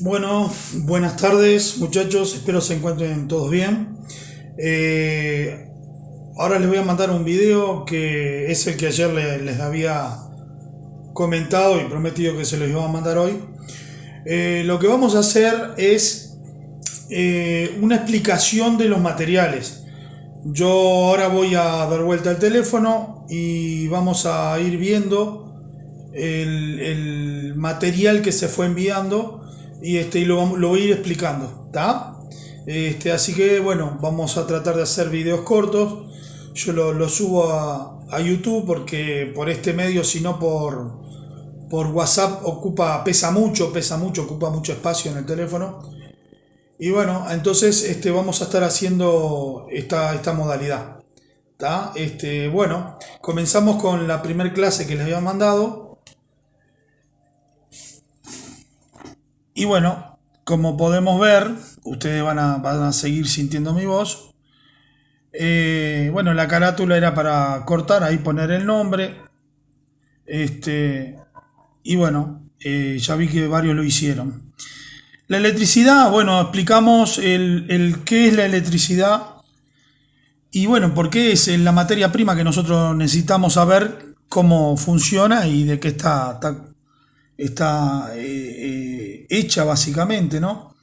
Bueno, buenas tardes muchachos, espero se encuentren todos bien. Ahora les voy a mandar un video que es el que ayer les había comentado y prometido que se los iba a mandar hoy. Lo que vamos a hacer es una explicación de los materiales. Yo ahora voy a dar vuelta al teléfono y vamos a ir viendo el material que se fue enviando y lo voy a ir explicando, ¿está? Así que bueno, vamos a tratar de hacer videos cortos. Yo lo subo a YouTube porque por este medio, si no por WhatsApp pesa mucho, ocupa mucho espacio en el teléfono. Y bueno, entonces vamos a estar haciendo esta modalidad. ¿Tá? Bueno, comenzamos con la primera clase que les había mandado. Y bueno, como podemos ver, ustedes van a seguir sintiendo mi voz. Bueno, la carátula era para cortar, ahí poner el nombre. Y bueno, ya vi que varios lo hicieron. La electricidad, bueno, explicamos el qué es la electricidad y bueno, por qué es la materia prima que nosotros necesitamos saber cómo funciona y de qué está hecha básicamente, ¿no?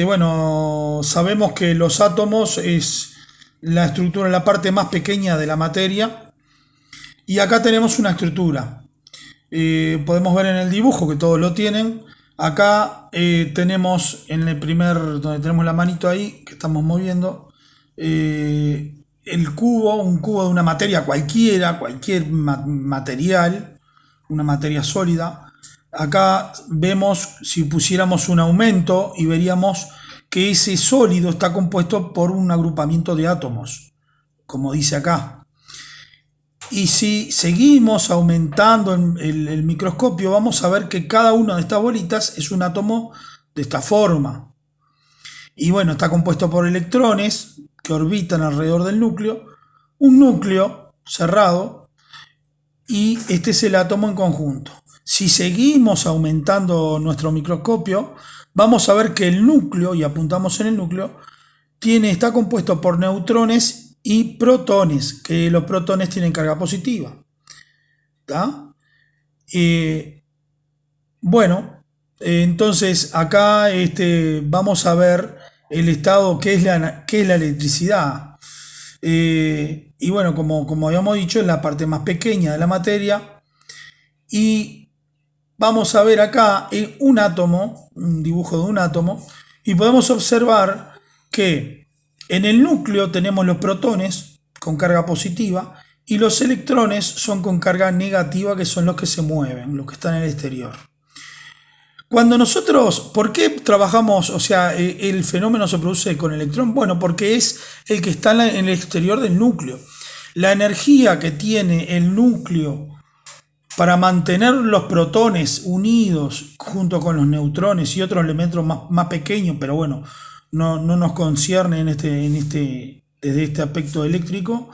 Bueno, sabemos que los átomos es la estructura, la parte más pequeña de la materia y acá tenemos una estructura. Podemos ver en el dibujo que todos lo tienen. Acá tenemos en el donde tenemos la manito ahí que estamos moviendo, un cubo de una materia cualquiera, cualquier material, una materia sólida. Acá vemos, si pusiéramos un aumento y veríamos que ese sólido está compuesto por un agrupamiento de átomos, como dice acá. Y si seguimos aumentando el microscopio, vamos a ver que cada una de estas bolitas es un átomo de esta forma. Y bueno, está compuesto por electrones que orbitan alrededor del núcleo, un núcleo cerrado, y este es el átomo en conjunto. Si seguimos aumentando nuestro microscopio, vamos a ver que el núcleo, y apuntamos en el núcleo, está compuesto por neutrones y protones, que los protones tienen carga positiva. ¿Está? Bueno, entonces acá vamos a ver el estado, qué es la electricidad. Y bueno, como habíamos dicho, es la parte más pequeña de la materia. Y vamos a ver acá un átomo, un dibujo de un átomo, y podemos observar que en el núcleo tenemos los protones con carga positiva y los electrones son con carga negativa, que son los que se mueven, los que están en el exterior. Cuando nosotros, ¿por qué trabajamos? O sea, el fenómeno se produce con electrón. Bueno, porque es el que está en el exterior del núcleo. La energía que tiene el núcleo para mantener los protones unidos junto con los neutrones y otros elementos más pequeños, pero bueno, no nos concierne desde este aspecto eléctrico,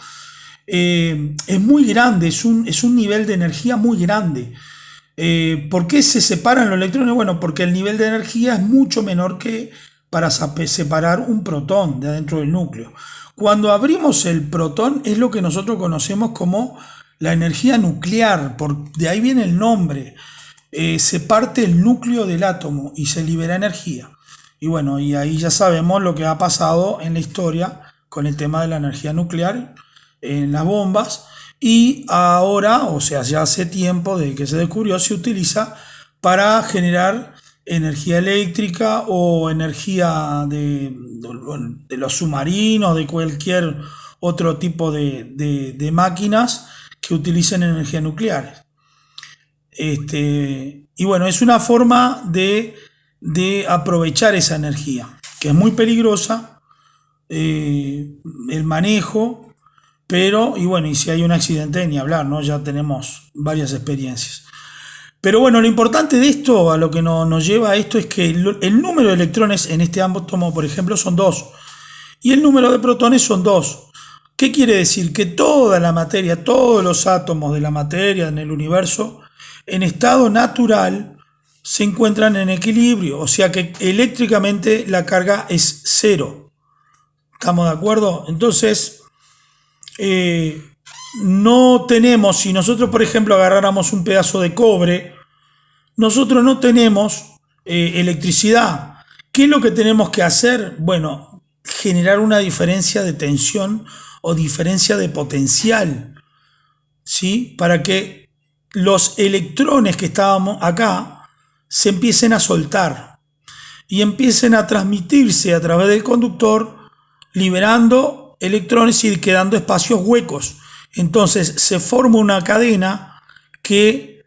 es muy grande, es un nivel de energía muy grande. ¿Por qué se separan los electrones? Bueno, porque el nivel de energía es mucho menor que para separar un protón de adentro del núcleo. Cuando abrimos el protón es lo que nosotros conocemos como la energía nuclear, de ahí viene el nombre. Se parte el núcleo del átomo y se libera energía. Y bueno, y ahí ya sabemos lo que ha pasado en la historia con el tema de la energía nuclear en las bombas. Y ahora, o sea, ya hace tiempo de que se descubrió, se utiliza para generar energía eléctrica o energía de los submarinos, de cualquier otro tipo de máquinas que utilicen energía nuclear. Y bueno, es una forma de aprovechar esa energía, que es muy peligrosa, el manejo. Pero, y bueno, y si hay un accidente, ni hablar, ¿no? Ya tenemos varias experiencias. Pero bueno, lo importante de esto, a lo que nos lleva a esto, es que el número de electrones en este átomo, por ejemplo, son 2. Y el número de protones son 2. ¿Qué quiere decir? Que toda la materia, todos los átomos de la materia en el universo, en estado natural, se encuentran en equilibrio, o sea que eléctricamente la carga es cero. ¿Estamos de acuerdo? Entonces, eh, no tenemos, si nosotros por ejemplo agarráramos un pedazo de cobre, nosotros no tenemos electricidad. ¿Qué es lo que tenemos que hacer? Bueno, generar una diferencia de tensión o diferencia de potencial, ¿sí? Para que los electrones que estábamos acá se empiecen a soltar y empiecen a transmitirse a través del conductor, liberando electrones y quedando espacios huecos. Entonces se forma una cadena que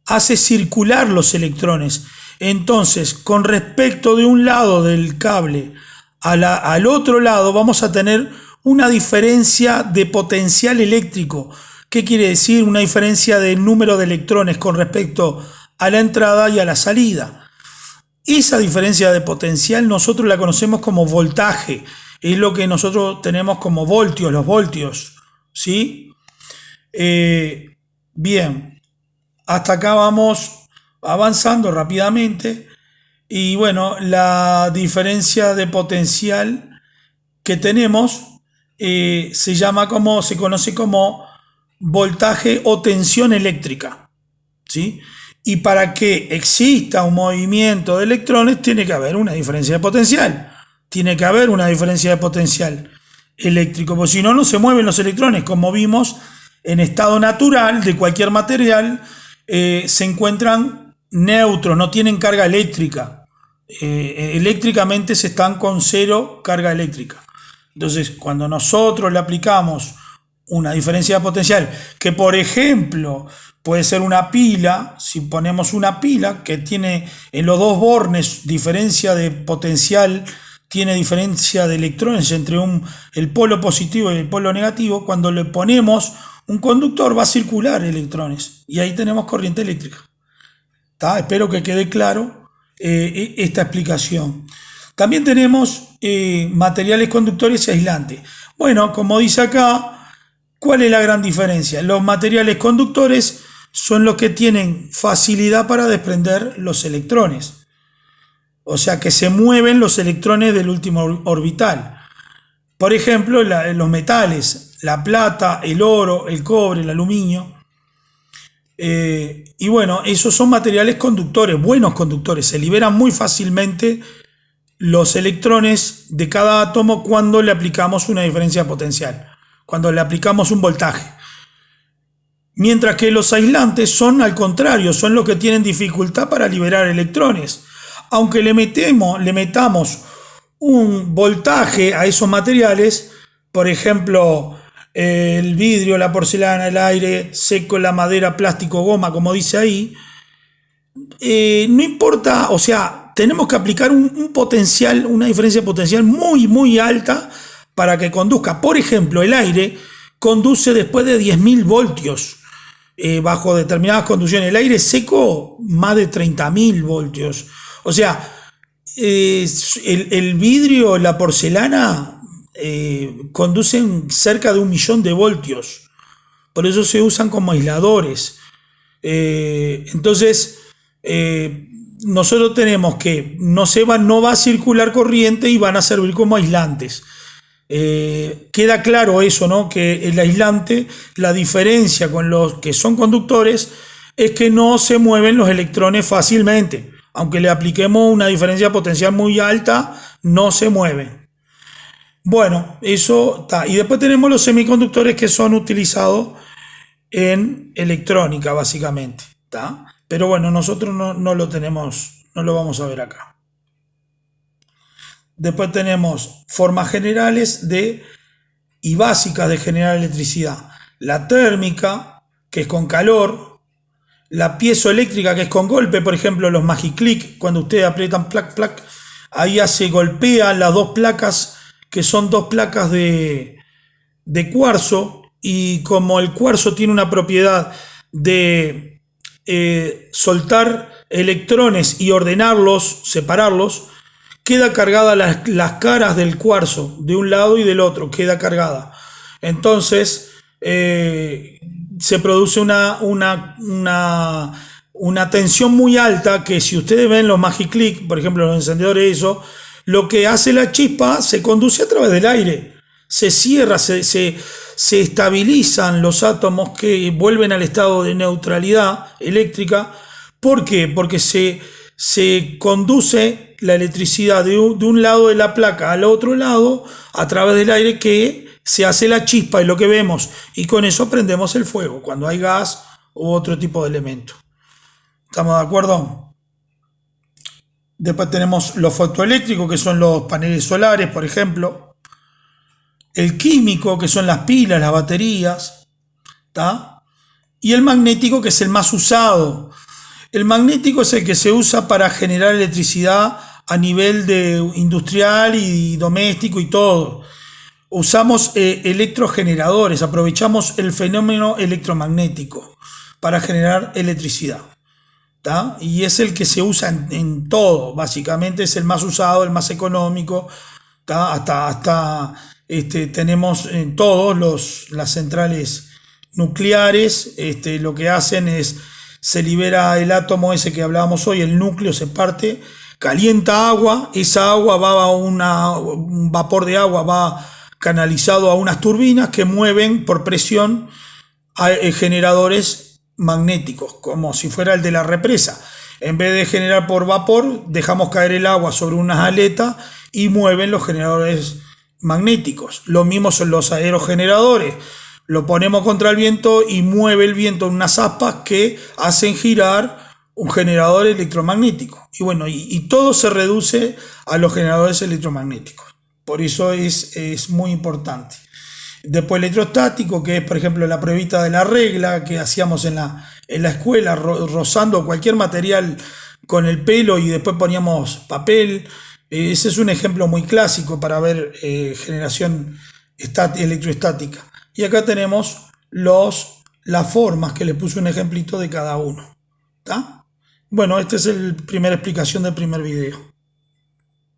hace circular los electrones. Entonces, con respecto de un lado del cable al otro lado, vamos a tener una diferencia de potencial eléctrico. ¿Qué quiere decir? Una diferencia de número de electrones con respecto a la entrada y a la salida. Esa diferencia de potencial nosotros la conocemos como voltaje. Es lo que nosotros tenemos como voltios, los voltios. ¿Sí? Bien, hasta acá vamos avanzando rápidamente. Y bueno, la diferencia de potencial que tenemos se conoce como voltaje o tensión eléctrica. ¿Sí? Y para que exista un movimiento de electrones tiene que haber una diferencia de potencial. Tiene que haber una diferencia de potencial eléctrico, porque si no, no se mueven los electrones. Como vimos, en estado natural de cualquier material se encuentran neutros, no tienen carga eléctrica. Eléctricamente se están con cero carga eléctrica. Entonces, cuando nosotros le aplicamos una diferencia de potencial, que por ejemplo puede ser una pila, si ponemos una pila que tiene en los dos bornes diferencia de potencial, tiene diferencia de electrones entre el polo positivo y el polo negativo, cuando le ponemos un conductor va a circular electrones y ahí tenemos corriente eléctrica. ¿Tá? Espero que quede claro esta explicación. También tenemos materiales conductores y aislantes. Bueno, como dice acá, ¿cuál es la gran diferencia? Los materiales conductores son los que tienen facilidad para desprender los electrones. O sea que se mueven los electrones del último orbital. Por ejemplo, los metales, la plata, el oro, el cobre, el aluminio. Y bueno, esos son materiales conductores, buenos conductores. Se liberan muy fácilmente los electrones de cada átomo cuando le aplicamos una diferencia potencial, cuando le aplicamos un voltaje. Mientras que los aislantes son al contrario, son los que tienen dificultad para liberar electrones. Aunque le metamos un voltaje a esos materiales, por ejemplo, el vidrio, la porcelana, el aire seco, la madera, plástico, goma, como dice ahí, no importa, o sea, tenemos que aplicar un potencial, una diferencia potencial muy, muy alta para que conduzca. Por ejemplo, el aire conduce después de 10.000 voltios. Bajo determinadas condiciones, el aire seco más de 30.000 voltios. O sea, el vidrio, la porcelana conducen cerca de 1.000.000 de voltios. Por eso se usan como aisladores. Entonces, nosotros tenemos que no va a circular corriente y van a servir como aislantes. Queda claro eso, ¿no? Que el aislante, la diferencia con los que son conductores es que no se mueven los electrones fácilmente. Aunque le apliquemos una diferencia potencial muy alta, no se mueve. Bueno, eso está. Y después tenemos los semiconductores que son utilizados en electrónica, básicamente. ¿Está? Pero bueno, nosotros no lo tenemos, no lo vamos a ver acá. Después tenemos formas generales y básicas de generar electricidad. La térmica, que es con calor. La piezoeléctrica, que es con golpe. Por ejemplo, los magiclick, cuando ustedes aprietan plac, plac, ahí se golpean las dos placas, que son dos placas de cuarzo. Y como el cuarzo tiene una propiedad de soltar electrones y ordenarlos, separarlos, queda cargada las caras del cuarzo, de un lado y del otro, queda cargada. Entonces, se produce una una tensión muy alta que si ustedes ven los Magiclick, por ejemplo los encendedores, eso, lo que hace la chispa se conduce a través del aire, se cierra, se estabilizan los átomos que vuelven al estado de neutralidad eléctrica. ¿Por qué? Porque se conduce la electricidad de un lado de la placa al otro lado a través del aire, que se hace la chispa y lo que vemos, y con eso prendemos el fuego cuando hay gas u otro tipo de elemento. ¿Estamos de acuerdo? Después tenemos los fotoeléctricos, que son los paneles solares, por ejemplo. El químico, que son las pilas, las baterías. ¿Tá? Y el magnético, que es el más usado. El magnético es el que se usa para generar electricidad a nivel de industrial y doméstico y todo. Usamos electrogeneradores, aprovechamos el fenómeno electromagnético para generar electricidad. ¿Tá? Y es el que se usa en todo, básicamente es el más usado, el más económico. ¿Tá? Tenemos en todos las centrales nucleares, lo que hacen es, se libera el átomo ese que hablábamos hoy, el núcleo se parte, calienta agua, esa agua va a un vapor de agua, va canalizado a unas turbinas que mueven por presión a generadores magnéticos, como si fuera el de la represa. En vez de generar por vapor, dejamos caer el agua sobre unas aletas y mueven los generadores magnéticos. Lo mismo son los aerogeneradores. Lo ponemos contra el viento y mueve el viento en unas aspas que hacen girar un generador electromagnético. Y bueno, y todo se reduce a los generadores electromagnéticos. Por eso es muy importante. Después electrostático, que es por ejemplo la pruebita de la regla que hacíamos en la escuela, rozando cualquier material con el pelo y después poníamos papel. Ese es un ejemplo muy clásico para ver generación electroestática. Y acá tenemos las formas, que le puse un ejemplito de cada uno. ¿Tá? Bueno, esta es la primera explicación del primer video.